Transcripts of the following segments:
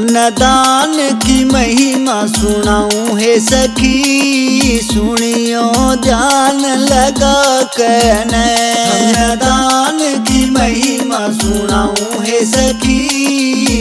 हमने दान की महिमा सुनाऊं है सखी, सुनियो ध्यान लगा कहने। हमने दान की महिमा सुनाऊं है सखी,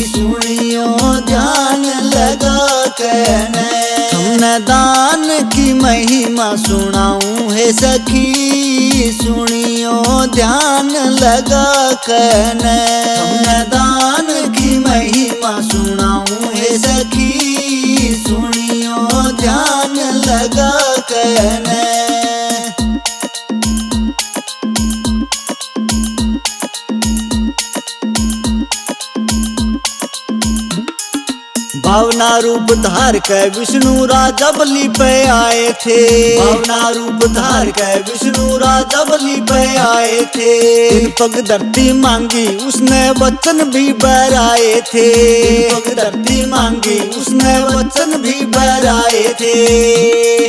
सुनियो ध्यान लगा कहने। हमने दान की महिमा सुनाऊं है सखी, सुनियो ध्यान लगा कहने। हमने दान की महिमा सुनाऊं है सखी, सुनियो ध्यान लगा कहने। भावना रूप धार के विष्णु राजा बलि पे आए थे। भावना रूप धार के विष्णु राजा बलि पे आए थे। 3 पग धरती मांगी उसने वचन भी बराए थे। 3 पग धरती मांगी उसने वचन भी बराए थे।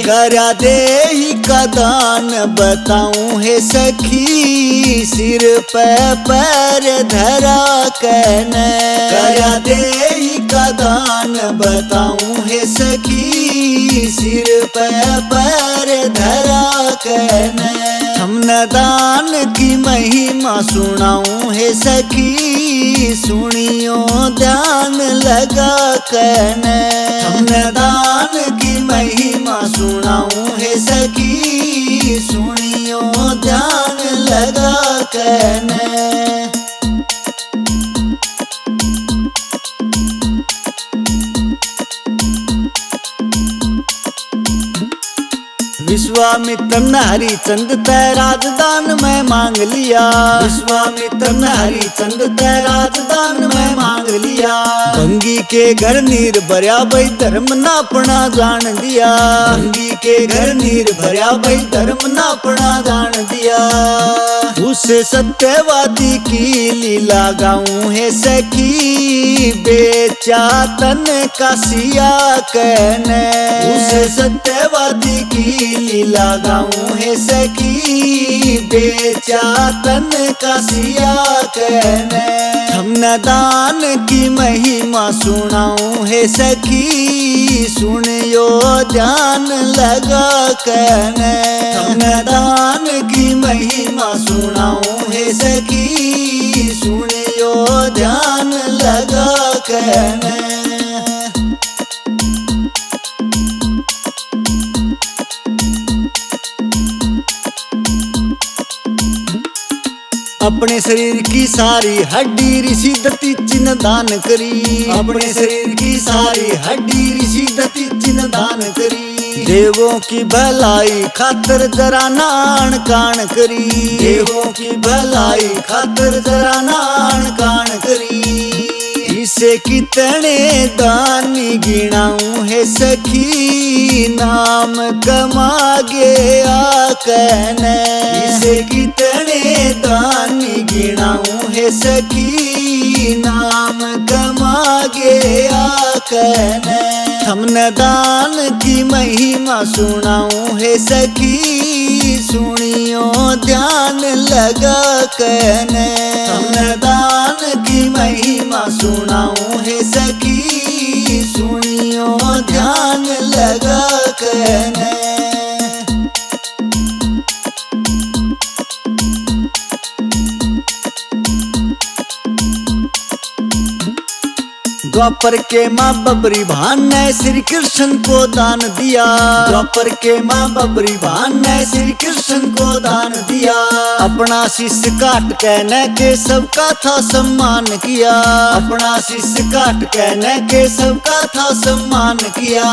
करा दे ही का दान बताऊं है सखी, सिर पे पैर धरा कहने। करा दे ही का दान बताऊं है सखी, सिर पे पैर धरा कहने। हमने दान की महिमा सुनाऊं है सखी, सुनियो ध्यान लगा कहने। हमने दान की महिमा सुनाऊं है सखी, सुनियो ध्यान लगा कहने। विश्वामित्र ने हरिचंद तय राजदान में मांग लिया। विश्वामित्र ने हरिचंद तय राजदान में मांग लिया। भंगी के घर नीर भरया भाई धर्म ना अपना जान दिया। भंगी के घर नीर भरया भाई धर्म ना अपना जान दिया। उस सत्यवादी की लीला गाऊं है सखी, बेचा तन का सिया कहने। उस सत्यवादी की लीला गाऊं है सखी, बेचा तन का सिया कहने। हमने दान की महिमा सुनाऊं है सखी, सुनियो ध्यान लगा कहने। हमने दान की महिमा सुनाऊं है सखी, सुनियो ध्यान लगा कहने। अपने शरीर की सारी हड्डी ऋषि दत्ती चिन्ह दान करी। अपने शरीर की सारी हड्डी ऋषि दत्ती चिन्ह दान करी। देवों की भलाई खातर जरा नान कान करी। देवों की भलाई खातर जरा नान कान करी। इसे कितने दानी गिनाऊं है सखी, नाम कमा गया कहने। इसे कितने दानी गिनाऊं है सखी, नाम कमा गया कहने। हमने दान की महिमा सुनाऊं है सखी, सुनियो ध्यान लगा कहने। हमने दान की महिमा सुनाऊं है सखी, सुनियो ध्यान लगा कहने। द्वापर के माँ बबरी भान ने श्री कृष्ण को दान दिया। द्वापर के माँ बबरी भान ने श्री कृष्ण को दान दिया। अपना शिष्य काट कहने के सबका था सम्मान किया। अपना शिष्य काट कहने के सबका था सम्मान किया।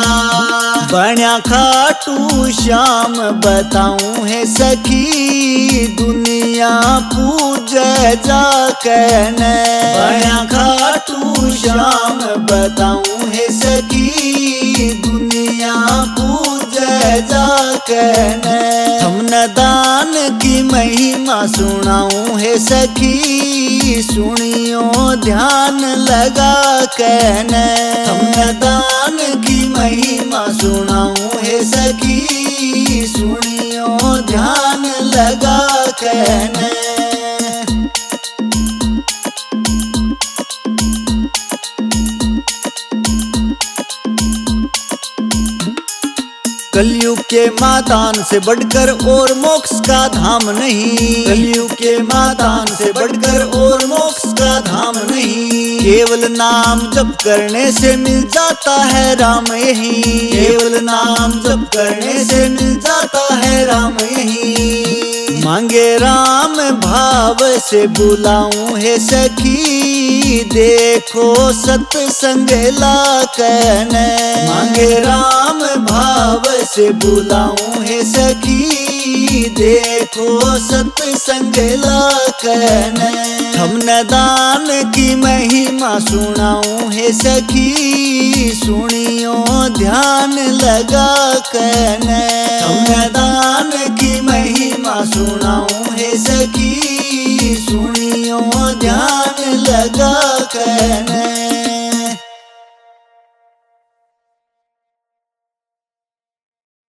बन्या खाटू श्याम बताऊं है सखी, दुनिया पूजे जा कहने। बन्या खाटू श्याम बताऊं है सखी, दुनिया पूजे जा कहने। हमने दान की महिमा सुनाऊं है सखी, सुनियो ध्यान लगा कहने। हमने दान की महिमा सुनाऊं है सखी, सुनियो ध्यान लगा कहने। कलयुग के मैदान से बढ़कर और मोक्ष का धाम नहीं, कलयुग के मैदान से बढ़कर और मोक्ष का धाम नहीं। केवल नाम जप करने से मिल जाता है राम यही, केवल नाम जप करने से मिल जाता है राम यही। मांगे राम भाव से बुलाऊं है सखी, देखो सत्संग लाकन। मांगे राम भाव से बुलाऊं है सखी, देखो सत्संग लाकन। हमने दान की महिमा सुनाऊं है सखी, सुनियो ध्यान लगा कर। हमने दान की महिमा सुनाऊं है सखी, सुनियो ध्यान लगा कर।